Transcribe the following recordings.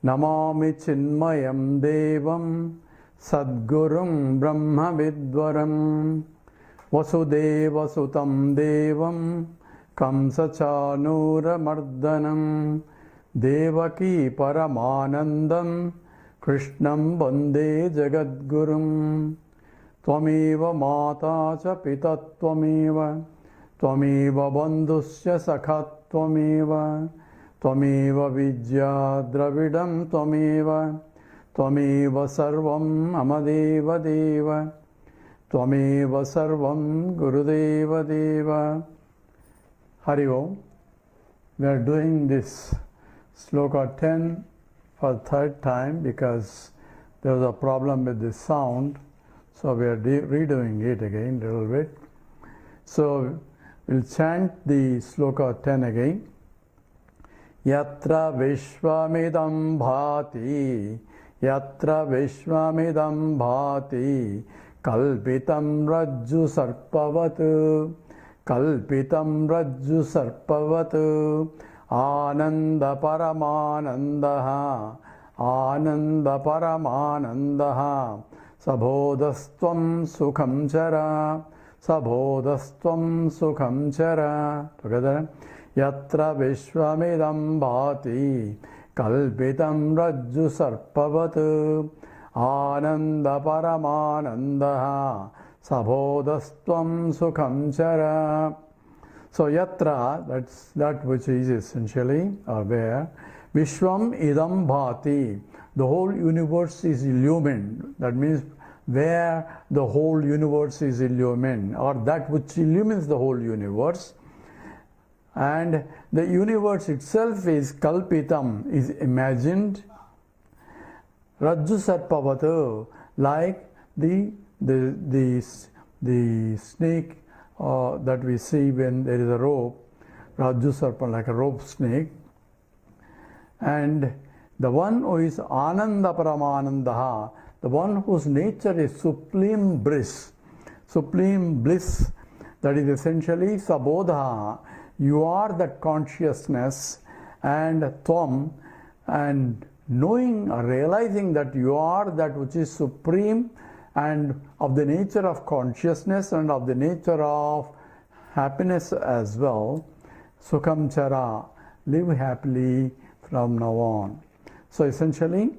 Namami Chinmayam Devam Sadgurum Brahma Vidvaram Vasudeva Sutam Devam Kamsachanura Mardanam Devaki Paramanandam Krishnam Bande Jagadgurum Tvameva Mata Cha Pita Tvameva Tvameva Bandhusya Sakha Tvameva Tvameva Vidya Dravidam Tvameva Tvameva Sarvam Amadeva Deva Tvameva Sarvam Gurudeva Deva. Hari Om. We are doing this sloka 10 for the third time because there was a problem with the sound. So we are redoing it again a little bit. So we'll chant the sloka 10 again. Yatra Vishwamidam Bhati Yatra Vishwamidam Bhati Kalpitam Rajju Sarpavatu Kalpitam Rajju Sarpavatu Ananda Paramanandaha Ananda Paramanandaha Sabodhastvam Sukham Chara Sabodhastvam Sukham Chara. Together. Yatra Vishwamidam Bhati Kalpitam Rajju Sarpavatu Ananda Paramanandaha Sabodhastvam Sukham Chara. So Yatra, that's that which is essentially or where Vishwam Idam Bhati, the whole universe is illumined. That means where the whole universe is illumined, or that which illumines the whole universe. And the universe itself is kalpitam, is imagined. Rajju sarpavatu, like the snake that we see when there is a rope. Rajju sarpa, like a rope snake. And the one who is Ananda Paramanandaha, the one whose nature is supreme bliss, that is essentially Sabodha. You are that consciousness, and Tvam, and knowing or realizing that you are that which is supreme and of the nature of consciousness and of the nature of happiness as well. Sukham Chara, live happily from now on. So essentially,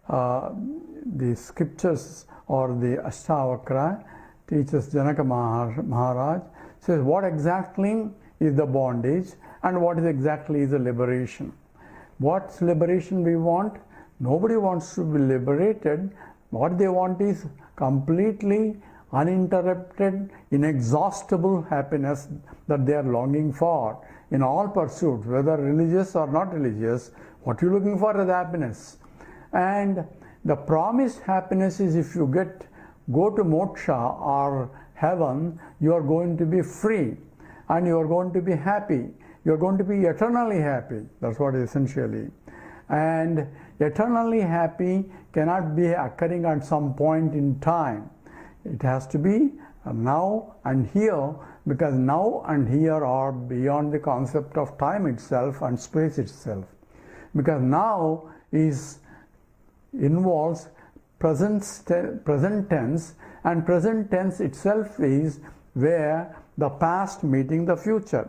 the scriptures or the Ashtavakra teaches Janaka Maharaj, says what exactly is the bondage and what is exactly is the liberation. What's liberation we want? Nobody wants to be liberated. What they want is completely uninterrupted, inexhaustible happiness that they are longing for in all pursuits, whether religious or not religious. What you're looking for is happiness. And the promised happiness is if you go to moksha or heaven, you are going to be free. And you are going to be happy. You are going to be eternally happy. That's what essentially. And eternally happy cannot be occurring at some point in time. It has to be now and here, because now and here are beyond the concept of time itself and space itself. Because now involves present tense, and present tense itself is where the past meeting the future.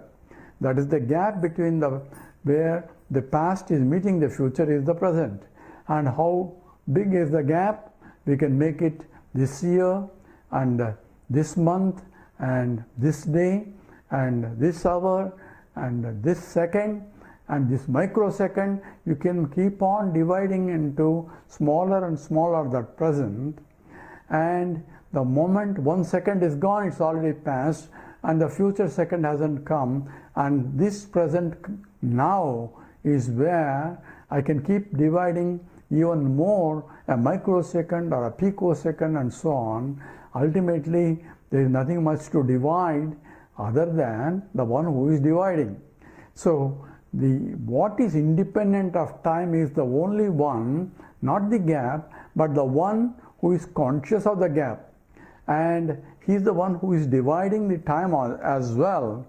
That is the gap between where the past is meeting the future is the present. And how big is the gap? We can make it this year and this month and this day and this hour and this second and this microsecond. You can keep on dividing into smaller and smaller that present. And the moment 1 second is gone, it's already passed, and the future second hasn't come, and this present now is where I can keep dividing even more, a microsecond or a picosecond and so on. Ultimately, there is nothing much to divide other than the one who is dividing. So what is independent of time is the only one, not the gap, but the one who is conscious of the gap. And he is the one who is dividing the time as well.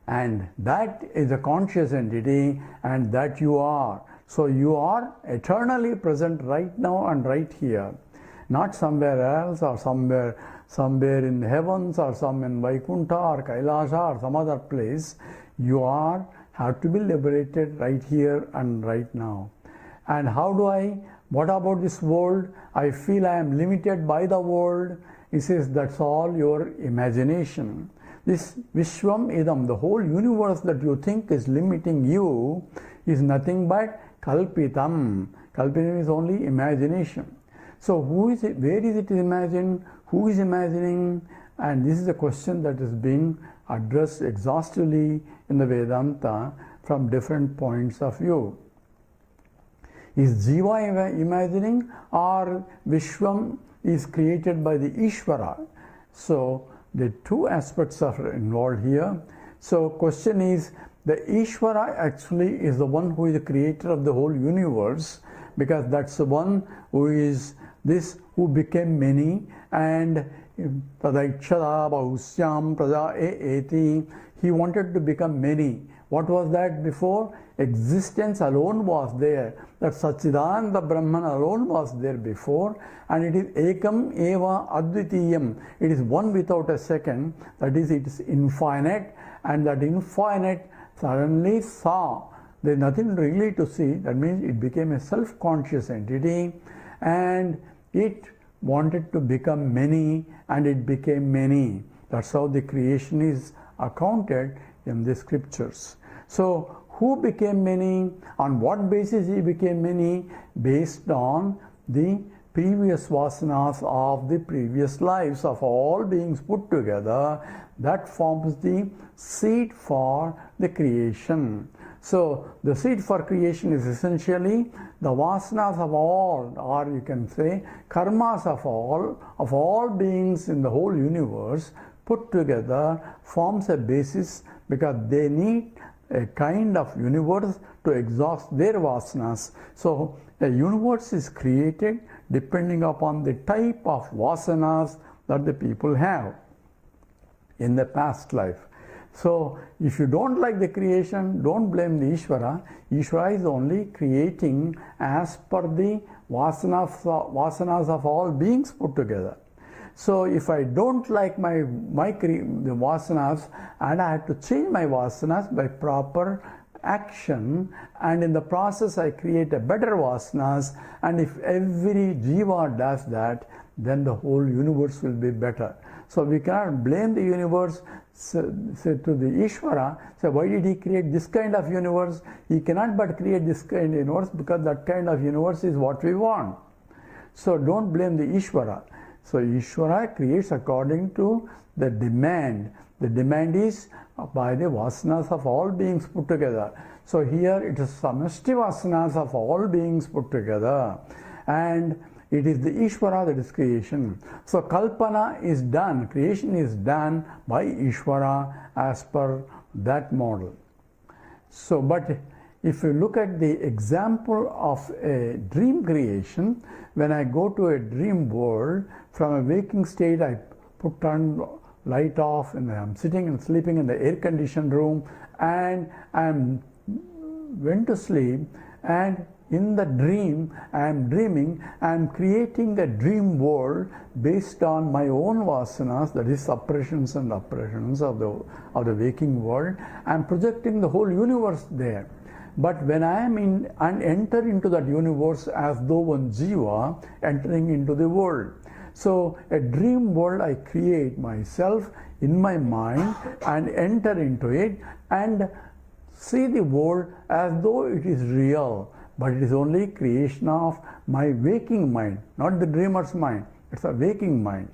And that is a conscious entity, and that you are. So you are eternally present right now and right here, not somewhere else or somewhere in heavens or some in Vaikuntha or Kailasa or some other place. You have to be liberated right here and right now. And what about this world? I feel I am limited by the world. He says that's all your imagination. This Vishwam Idam, the whole universe that you think is limiting you, is nothing but Kalpitam. Kalpitam is only imagination. So where is it imagined? Who is imagining? And this is a question that is being addressed exhaustively in the Vedanta from different points of view. Is Jiva imagining, or Vishwam is created by the Ishvara? So the two aspects are involved here. So question is, the Ishvara actually is the one who is the creator of the whole universe, because that's the one who became many, and Tadaikshada Bahusyam Praja Eti, he wanted to become many. What was that before? Existence alone was there. That Satchidananda Brahman alone was there before, and it is Ekam Eva Advitiyam. It is one without a second. That is, it is infinite, and that infinite suddenly saw. There is nothing really to see. That means it became a self-conscious entity, and it wanted to become many, and it became many. That's how the creation is accounted in the scriptures. So who became many? On what basis he became many? Based on the previous vasanas of the previous lives of all beings put together. That forms the seed for the creation. So the seed for creation is essentially the vasanas of all, or you can say karmas of all beings in the whole universe put together forms a basis, because they need a kind of universe to exhaust their vasanas. So a universe is created depending upon the type of vasanas that the people have in the past life. So if you don't like the creation, don't blame the Ishvara. Ishvara is only creating as per the vasanas of all beings put together. So if I don't like the vasanas, and I have to change my vasanas by proper action, and in the process I create a better vasanas, and if every jiva does that, then the whole universe will be better. So we cannot blame the universe, say to the Ishvara, say why did he create this kind of universe? He cannot but create this kind of universe, because that kind of universe is what we want. So don't blame the Ishvara. So Ishvara creates according to the demand. The demand is by the vasanas of all beings put together. So here it is samashti vasanas of all beings put together, and it is the Ishvara that is creation. So Kalpana is done, creation is done by Ishvara as per that model. So, but if you look at the example of a dream creation, when I go to a dream world, from a waking state I turn light off, and I'm sitting and sleeping in the air-conditioned room, and I'm went to sleep, and in the dream I am dreaming, I am creating a dream world based on my own vasanas, that is suppressions and oppressions of the waking world. I am projecting the whole universe there. But when I am in and enter into that universe as though one jiva entering into the world. So a dream world I create myself in my mind and enter into it and see the world as though it is real, but it is only creation of my waking mind, not the dreamer's mind. It's a waking mind.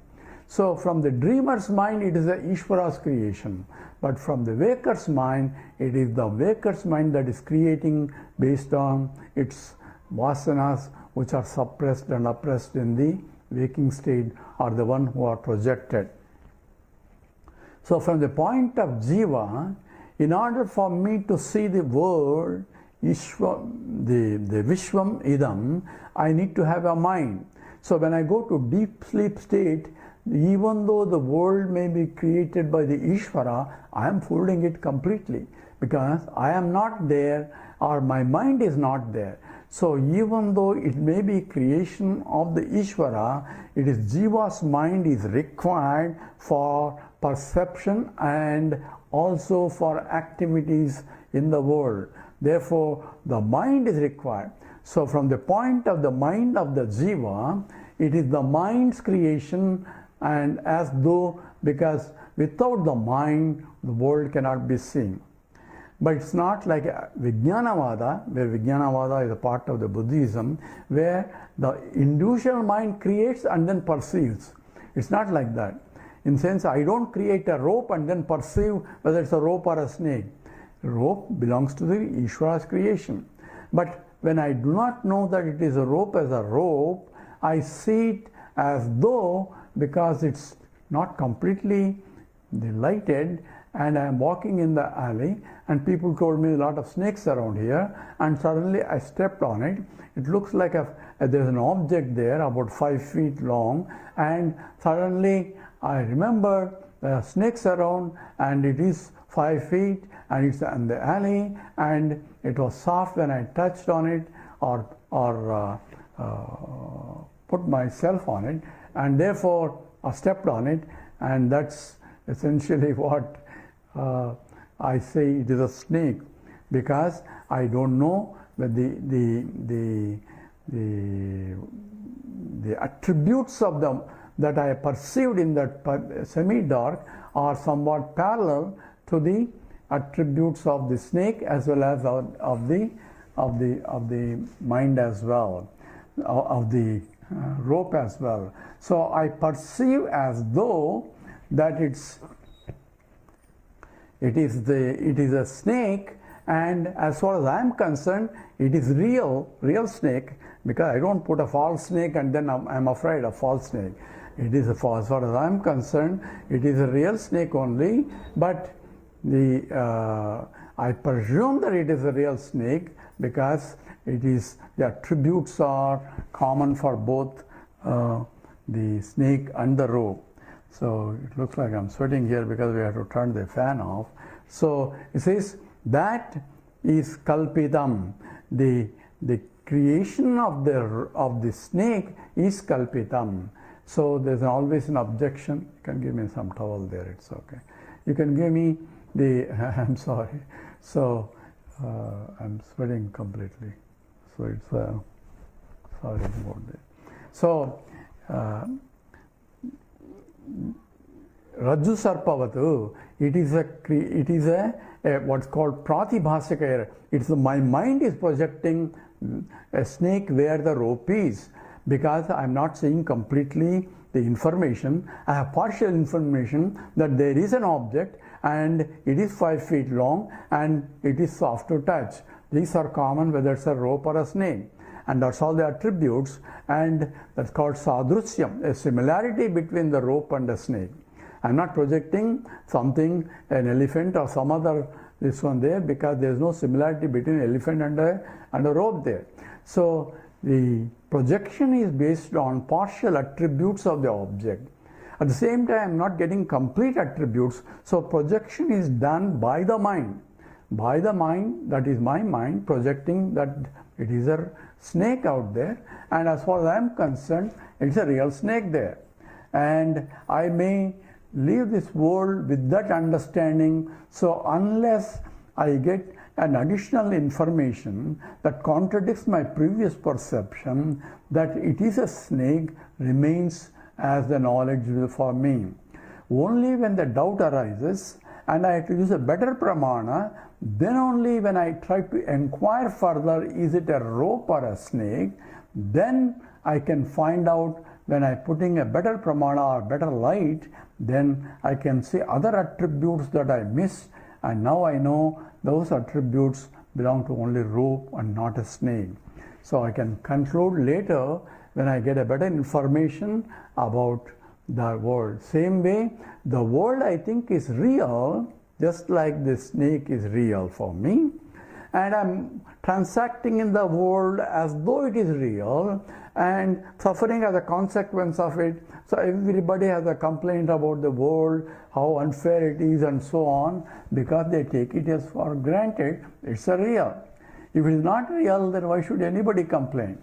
So from the dreamer's mind it is the Ishvara's creation, but from the waker's mind it is the waker's mind that is creating based on its vasanas which are suppressed and oppressed in the waking state, or the one who are projected. So from the point of jiva, in order for me to see the world, the Vishwam Idam, I need to have a mind. So when I go to deep sleep state, even though the world may be created by the Ishvara, I am fooling it completely, because I am not there, or my mind is not there. So even though it may be creation of the Ishvara, it is Jiva's mind is required for perception and also for activities in the world. Therefore, the mind is required. So from the point of the mind of the Jiva, it is the mind's creation, and as though, because without the mind, the world cannot be seen. But it's not like Vijnanavada, where Vijnanavada is a part of the Buddhism, where the individual mind creates and then perceives. It's not like that. In sense, I don't create a rope and then perceive whether it's a rope or a snake. Rope belongs to the Ishvara's creation. But when I do not know that it is a rope as a rope, I see it as though, because it's not completely lighted, and I am walking in the alley and people told me a lot of snakes around here, and suddenly I stepped on it. It looks like there's an object there about 5 feet long, and suddenly I remember there are snakes around and it is 5 feet and it's in the alley, and it was soft when I touched on it or put myself on it, and therefore I stepped on it, and that's essentially what I say it is a snake, because I don't know that the attributes of them that I perceived in that semi-dark are somewhat parallel to the attributes of the snake as well as of the mind as well, of the rope as well. So I perceive as though that it is a snake, and as far as I am concerned, it is real snake, because I don't put a false snake and then I'm afraid of false snake. It is as far as I am concerned, it is a real snake only, but I presume that it is a real snake because the attributes are common for both the snake and the rope. So it looks like I'm sweating here because we have to turn the fan off. So it says that is kalpitam. The creation of the snake is kalpitam. So there's always an objection. You can give me some towel there, it's okay. You can give me I'm sorry. So I'm sweating completely. So it's sorry about that. So Rajju Sarpavatu, it is a what's called pratibhasika error. My mind is projecting a snake where the rope is, because I'm not seeing completely the information. I have partial information that there is an object and it is 5 feet long and it is soft to touch. These are common whether it's a rope or a snake, and that's all the attributes, and that's called sadrusyam, a similarity between the rope and the snake. I'm not projecting something, an elephant or some other this one there, because there's no similarity between elephant and a rope there. So the projection is based on partial attributes of the object. At the same time, I'm not getting complete attributes, so projection is done by the mind. By the mind, that is my mind, projecting that it is a snake out there, and as far as I am concerned, it's a real snake there. And I may leave this world with that understanding, so unless I get an additional information that contradicts my previous perception that it is a snake remains as the knowledge for me. Only when the doubt arises and I have to use a better pramana, then only when I try to inquire further, is it a rope or a snake, then I can find out. When I putting a better pramana or better light, then I can see other attributes that I missed, and now I know those attributes belong to only rope and not a snake. So I can conclude later when I get a better information about the world. Same way, the world I think is real, just like the snake is real for me, and I'm transacting in the world as though it is real and suffering as a consequence of it. So everybody has a complaint about the world, how unfair it is and so on, because they take it as for granted it's a real. If it is not real, then why should anybody complain?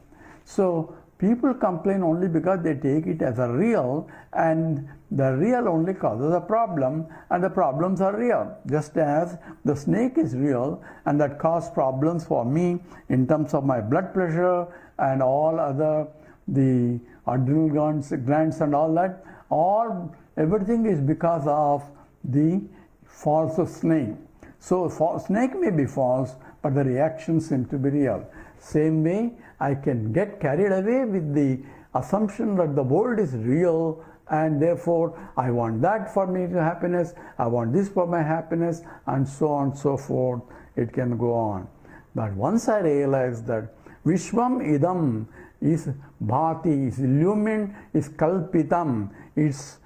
So people complain only because they take it as a real, and the real only causes a problem, and the problems are real. Just as the snake is real, and that caused problems for me in terms of my blood pressure and all other, the adrenal glands and all that, everything is because of the false snake. So snake may be false, but the reactions seem to be real. Same way, I can get carried away with the assumption that the world is real, and therefore I want that for me to happiness, I want this for my happiness, and so on and so forth. It can go on. But once I realize that Vishwam idam is bhati, is illumined, is kalpitam, is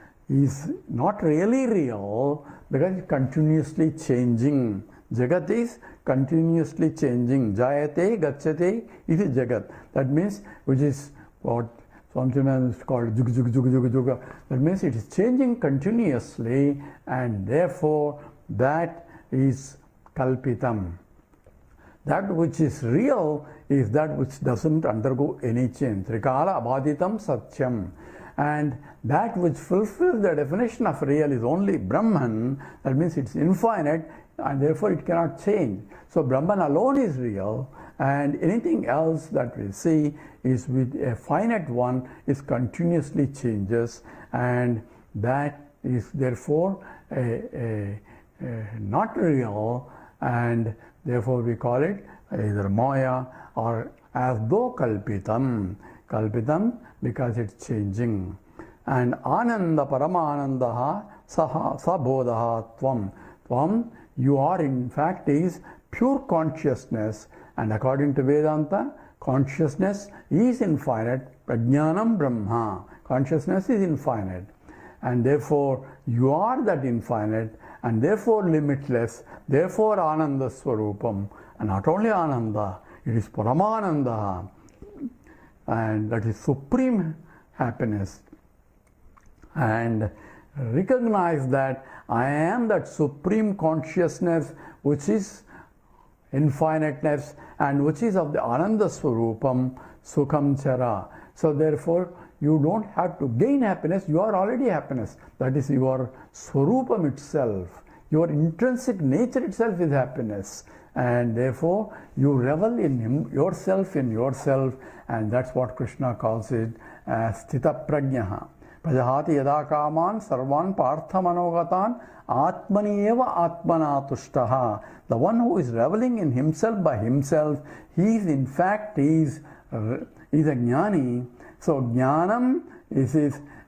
not really real, because it's continuously changing. Jagat is continuously changing. Jayate, gacchate, it is Jagat. That means, which is what sometimes is called Jug Jug Jug Jug Jug. That means it is changing continuously, and therefore that is kalpitam. That which is real is that which doesn't undergo any change. Trikala abhaditam satyam. And that which fulfills the definition of real is only Brahman. That means it's infinite, and therefore it cannot change. So Brahman alone is real, and anything else that we see is with a finite one, is continuously changes, and that is therefore not real, and therefore we call it either Maya or as though Kalpitam. Kalpitam because it's changing. And Ananda Paramanandaha Saha Sabodha Tvam. Tvam, you are in fact is pure consciousness, and according to Vedanta, consciousness is infinite. Prajnanam Brahma. Consciousness is infinite, and therefore you are that infinite, and therefore limitless, therefore Ananda Swarupam. And not only Ananda, it is Paramananda, and that is supreme happiness. And recognize that I am that supreme consciousness which is infiniteness and which is of the Ananda Swarupam Sukham Chara. So therefore you don't have to gain happiness, you are already happiness. That is your Swarupam itself. Your intrinsic nature itself is happiness. And therefore you revel in yourself, and that's what Krishna calls it as Sthita Prajnaha. Prajahati yada kaman sarvan partha manogatan atmani eva atmana tushtaha. The one who is reveling in himself by himself, he is in fact is a jnani. So jnanam is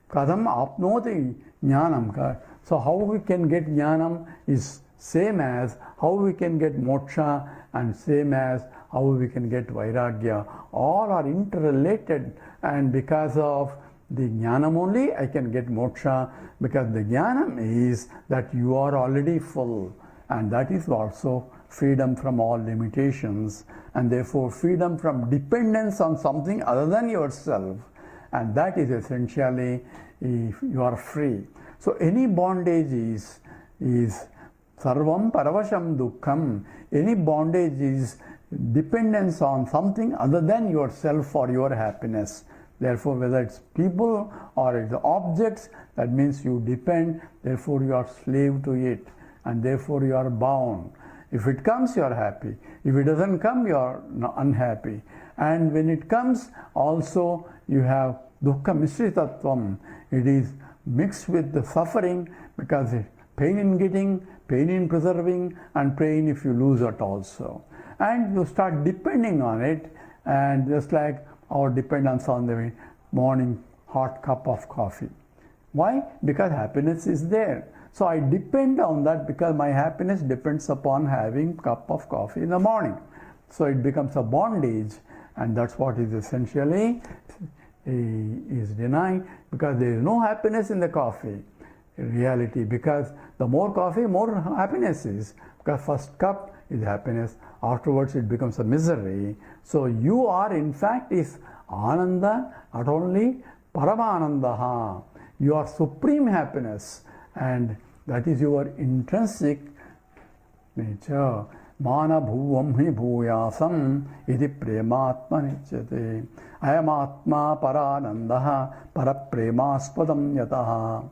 kadam apnoti jnanam. So how we can get jnanam is same as how we can get moksha, and same as how we can get vairagya. All are interrelated, and because of the jnanam only I can get moksha, because the jnanam is that you are already full, and that is also freedom from all limitations, and therefore freedom from dependence on something other than yourself, and that is essentially if you are free. So any bondage is sarvam paravasham dukkham. Any bondage is dependence on something other than yourself for your happiness. Therefore, whether it's people or it's objects, that means you depend, therefore you are slave to it, and therefore you are bound. If it comes, you are happy. If it doesn't come, you are unhappy. And when it comes, also you have dukkha mishritatvam. It is mixed with the suffering, because pain in getting, pain in preserving, and pain if you lose it also. And you start depending on it, and just like our dependence on the morning hot cup of coffee. Why? Because happiness is there. So I depend on that because my happiness depends upon having cup of coffee in the morning. So it becomes a bondage, and that's what is essentially is denied, because there is no happiness in the coffee in reality, because the more coffee, more happiness is, because first cup is happiness, afterwards it becomes a misery. So you are in fact is Ananda, not only Paramanandaha. You are supreme happiness, and that is your intrinsic nature. Mana bhuvam hi bhuyasam iti prematma nichyate. Ayamatma paranandaha parapremaspadam yataha.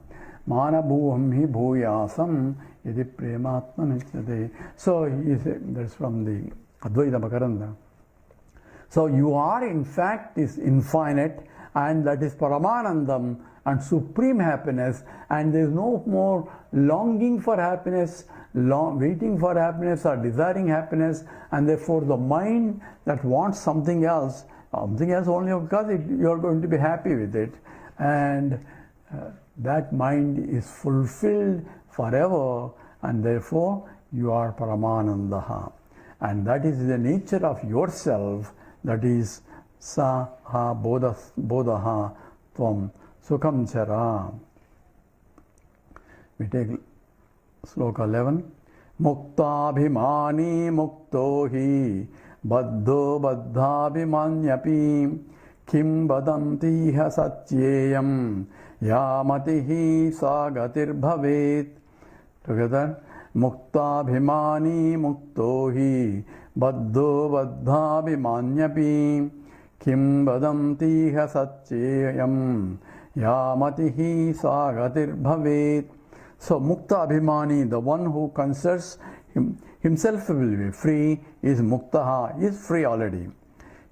Mana bhuvam hi bhuyasam iti prematma nichyate. So that's from the Advaita Makaranda. So you are in fact is infinite, and that is Paramanandam and supreme happiness, and there is no more longing for happiness, waiting for happiness or desiring happiness, and therefore the mind that wants something else only because you are going to be happy with it, and that mind is fulfilled forever, and therefore you are Paramanandaha. And that is the nature of yourself, that is sa ha bodhaha tvam sukham chara. We take sloka 11. Muktabhimani mukto hi baddho baddhabhimanyapi kim badanti ha satyeyam yamatihi sagatir bhavet. Together. Muktabhimani mukto hi baddho baddhabhimanyapi kim badanti ha satyeyam yamatihi sagatir bhavet. So Mukta Abhimani, the one who considers himself will be free, is Muktaha, is free already.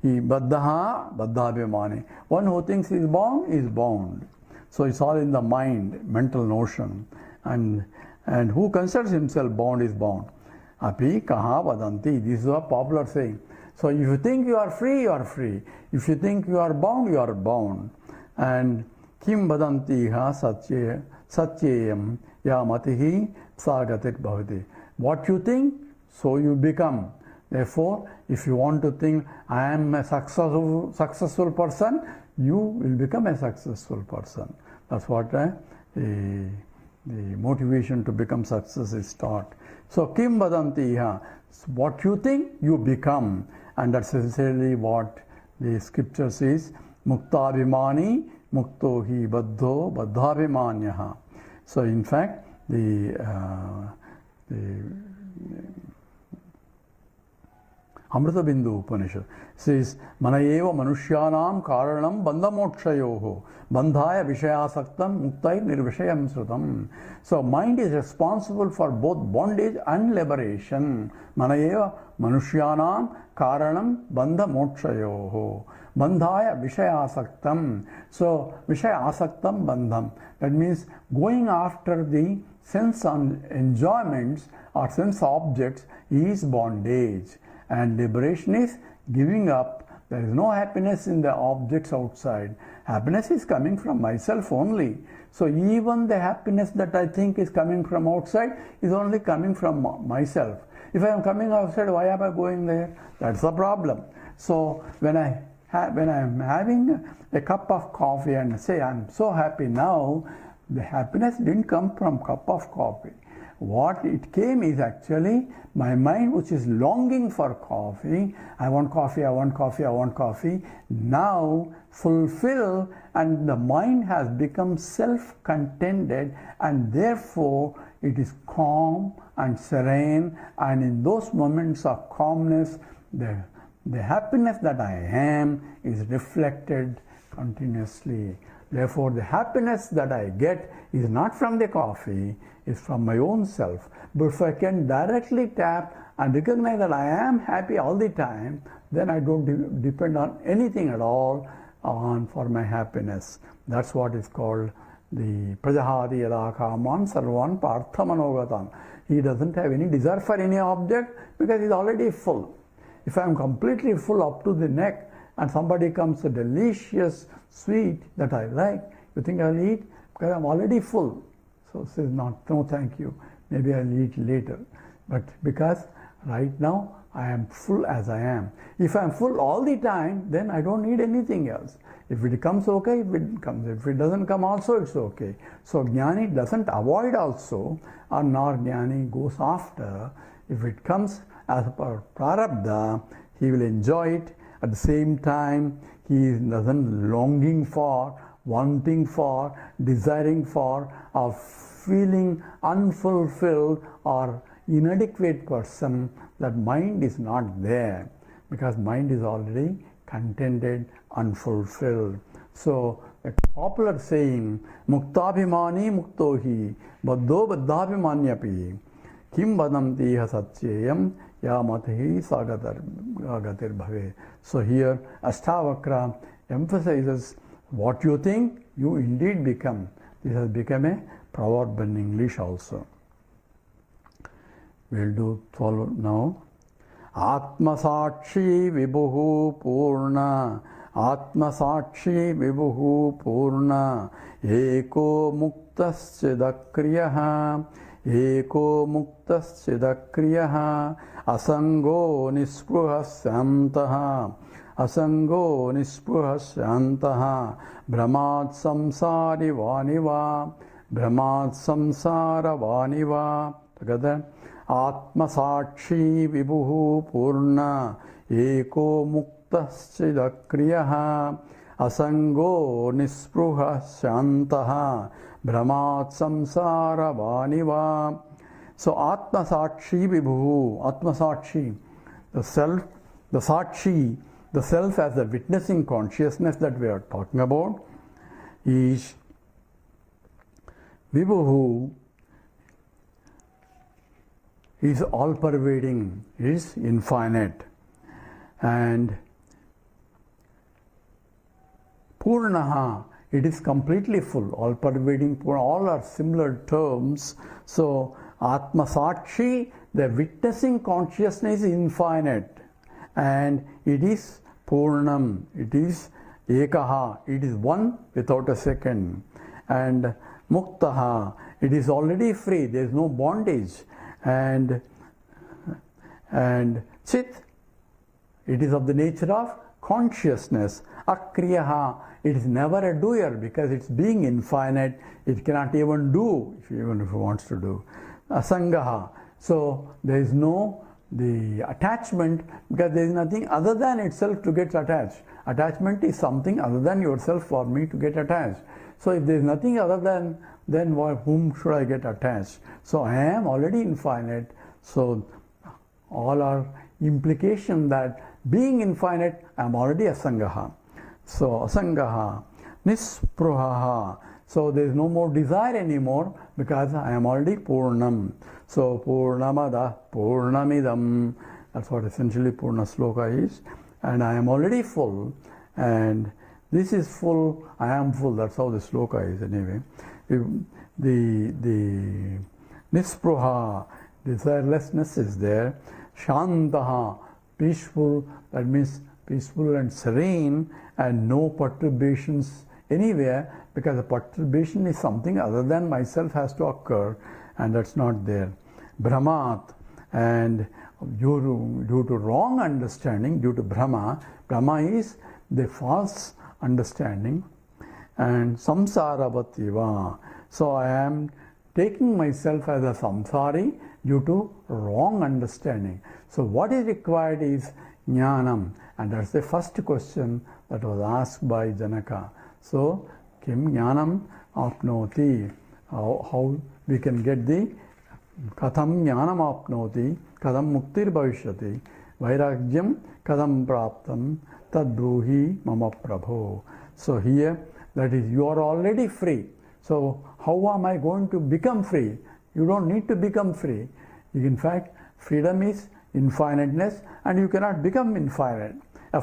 He Baddhaha, Baddhabhimani. One who thinks he is bound. So it's all in the mind, mental notion. And who considers himself bound is bound. Api Kaha Vadanti. This is a popular saying. So if you think you are free, you are free. If you think you are bound. And Kim Vadanti Ha Satyeyam Yamatihi Sagatit Bhavati. What you think, so you become. Therefore, if you want to think, I am a successful person, you will become a successful person. That's what the motivation to become success is taught. So, Kim Vadanti Ha, what you think, you become. And that's essentially what the scripture says. Muktabhimani mukto hi baddho baddhabhimanyaha. So in fact, the Amrita Bindu Upanishad says, Manayeva manushyanam karanam bandhamokshayoho bandhaya vishayasaktam muktai nirvishayam srutam. So mind is responsible for both bondage and liberation. Manayeva manushyanam karanam bandhamokshayoho bandhaya vishayasaktam. So vishayasaktam bandham. That means going after the sense enjoyments or sense objects is bondage. And liberation is giving up. There is no happiness in the objects outside. Happiness is coming from myself only. So even the happiness that I think is coming from outside is only coming from myself. If I am coming outside, why am I going there? That's the problem. So when I am having a cup of coffee and say I am so happy now, the happiness didn't come from cup of coffee. What it came is actually my mind, which is longing for coffee. I want coffee, I want coffee, I want coffee. Now fulfill, and the mind has become self-contented, and therefore it is calm and serene, and in those moments of calmness, the happiness that I am is reflected continuously. Therefore, the happiness that I get is not from the coffee, it's from my own self. But if I can directly tap and recognize that I am happy all the time, then I don't depend on anything at all for my happiness. That's what is called the Prajahati Yada Kaman Sarvan Parthamanogatan. He doesn't have any desire for any object because he's already full. If I am completely full up to the neck and somebody comes a delicious sweet that I like, you think I'll eat? Because I'm already full. So says no thank you, maybe I'll eat later. But because right now I am full as I am. If I am full all the time, then I don't need anything else. If it comes, okay, if it comes. If it doesn't come also, it's okay. So Jnani doesn't avoid also, or nor Jnani goes after. If it comes as per prarabdha, he will enjoy it. At the same time, he doesn't longing for, wanting for, desiring for, or feeling unfulfilled or inadequate person, that mind is not there, because mind is already contented, unfulfilled. So a popular saying, Muktabhimani muktohi, Baddho Baddhabhimanyapi, Kim Vadanti Satyayam Yamatahi Sagatir Bhave. So here Ashtavakra emphasizes, what you think, you indeed become. This has become a proverb in English also. We'll do follow now. Atma Sakshi Vibhuhu Purna, Atma Sakshi Vibhuhu Purna, Eko Muktaschidakriyah, Eko Muktaschidakriyah, Asango Nispruhasyantaha, Asango Nispruhasyantaha, Brahmat Samsari Vaniva, Brahmat Samsara Vaniva. Together. Atma Sakshi Vibhuhu Purna, Eko Muktaschidakriyah, Asango Nispruha Shantaha, Brahmat Samsara Vaniva. So Atma Sakshi Vibhuhu, Atma Sakshi, the self, the Sakshi, the self as the witnessing consciousness that we are talking about, is Vibhuhu, is all-pervading, is infinite, and Purnaha, it is completely full. All-pervading, all are similar terms. So Atma Sakshi, the witnessing consciousness, is infinite, and it is Purnam, it is Ekaha, it is one without a second, and Muktaha, it is already free, there is no bondage. And Chit, it is of the nature of consciousness. Akriyaha, it is never a doer, because it's being infinite, it cannot even do, even if it wants to do. Asangaha, so there is no the attachment, because there is nothing other than itself to get attached. Attachment is something other than yourself for me to get attached. So if there is nothing other than, then whom should I get attached? So I am already infinite. So all are implication that being infinite, I am already asangaha. So asangaha, nispruhaha. So there is no more desire anymore, because I am already purnam. So purnamada, purnamidam. That's what essentially Purna Sloka is. And I am already full. And this is full, I am full. That's how the sloka is anyway. The nispruha, desirelessness is there. Shantaha, peaceful, that means peaceful and serene, and no perturbations anywhere, because the perturbation is something other than myself has to occur, and that's not there. Brahmat, and due to wrong understanding, due to Brahma is the false understanding, and samsaravattiva. So I am taking myself as a samsari due to wrong understanding. So what is required is jnanam, and that's the first question that was asked by Janaka. So kim jnanam apnoti, how we can get the katham jnanam apnoti, kadam muktir bhavishyati, vairagyam kadam praptam, tad bruhi mama prabho. So here, that is, you are already free. So how am I going to become free? You don't need to become free. In fact, freedom is infiniteness, and you cannot become infinite.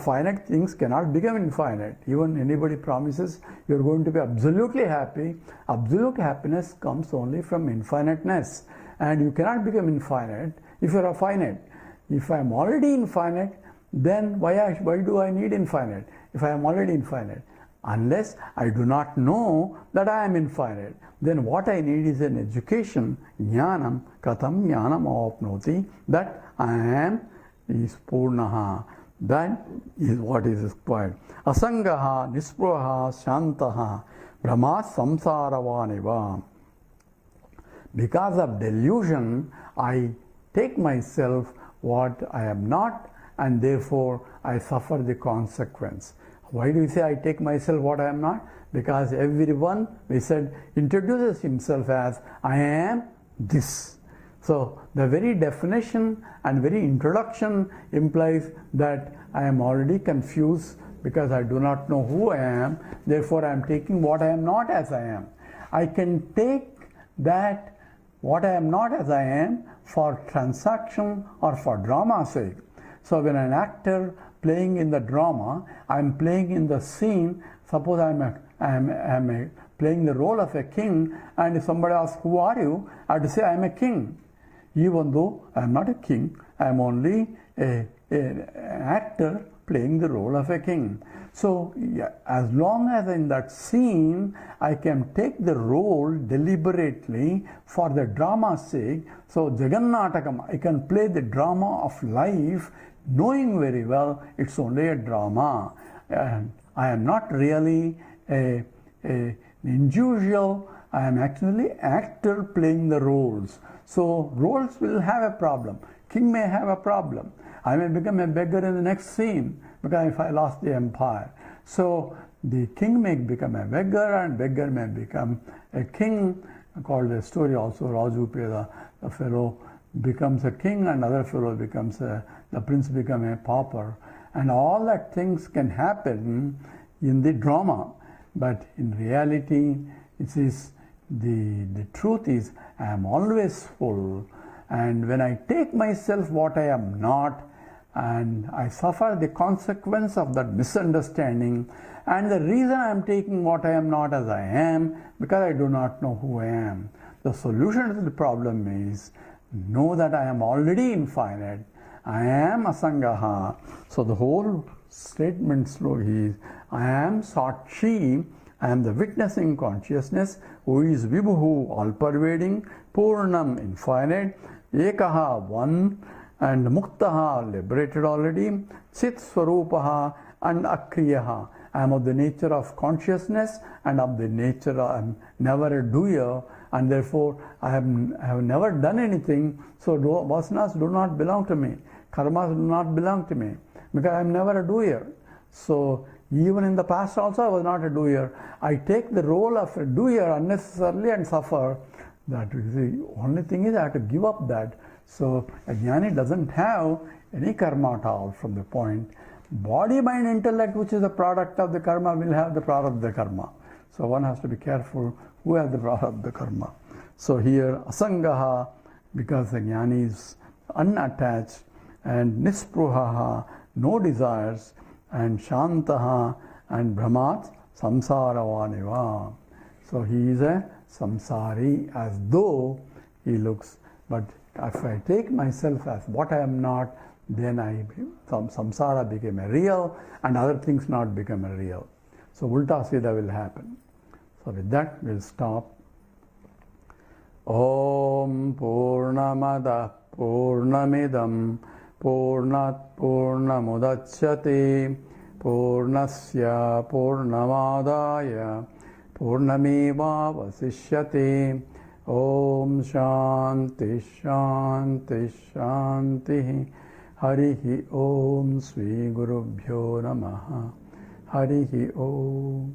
Finite things cannot become infinite. Even anybody promises you are going to be absolutely happy. Absolute happiness comes only from infiniteness, and you cannot become infinite if you are finite. If I am already infinite, then why do I need infinite if I am already infinite? Unless I do not know that I am infinite, then what I need is an education, jnanam, katham jnanam apnoti, that I am is purnaha. That is what is required. Asangaha, nispruha, shantaha, brahma samsaravaniva. Because of delusion, I take myself what I am not, and therefore I suffer the consequence. Why do we say I take myself what I am not? Because everyone, we said, introduces himself as I am this. So the very definition and very introduction implies that I am already confused because I do not know who I am. Therefore, I am taking what I am not as I am. I can take that what I am not as I am for transaction or for drama's sake. So when an actor playing in the drama, I am playing in the scene. Suppose I am playing the role of a king, and if somebody asks, who are you? I have to say I am a king. Even though I am not a king, I am only an actor playing the role of a king. So yeah, as long as in that scene I can take the role deliberately for the drama's sake, so Jagannatakam, I can play the drama of life knowing very well it's only a drama. And I am not really an individual, I am actually actor playing the roles. So roles will have a problem. King may have a problem. I may become a beggar in the next scene because if I lost the empire. So the king may become a beggar and beggar may become a king. Called a story also, Raju, the fellow becomes a king and other fellow becomes the prince become a pauper. And all that things can happen in the drama. But in reality, it is the truth is I am always full. And when I take myself what I am not, and I suffer the consequence of that misunderstanding, and the reason I am taking what I am not as I am, because I do not know who I am. The solution to the problem is, know that I am already infinite, I am asangaha. So the whole statement slogan is, I am Sakshi, I am the witnessing consciousness, who is Vibhuhu, all-pervading, Purnam, infinite, Ekaha, one, and Muktaha, liberated already, Chit Swarupaha, and Akriyaha. I am of the nature of consciousness and of the nature I am never a doer, and therefore I have never done anything. So vasanas do not belong to me, karmas do not belong to me, because I am never a doer. So even in the past also I was not a doer. I take the role of a doer unnecessarily and suffer. That is the only thing is I have to give up that. So a jnani doesn't have any karma at all from the point. Body, mind, intellect, which is the product of the karma, will have the product of the karma. So one has to be careful who has the product of the karma. So here asangaha, because the jnani is unattached, and nispruhaha, no desires, and shantaha, and brahmat samsaravaniva. So he is a samsari, as though he looks, but if I take myself as what I am not, then samsara became a real and other things not become a real. So ulta siddha will happen. So with that we'll stop. Om Purnamada Purnamidam Purnat Purnamudachyate Purnasya Purnamadaya Purnameva Vasishyate. Om Shanti Shanti Shanti. Harihi Om Sri Gurubhyo Namaha. Harihi Om.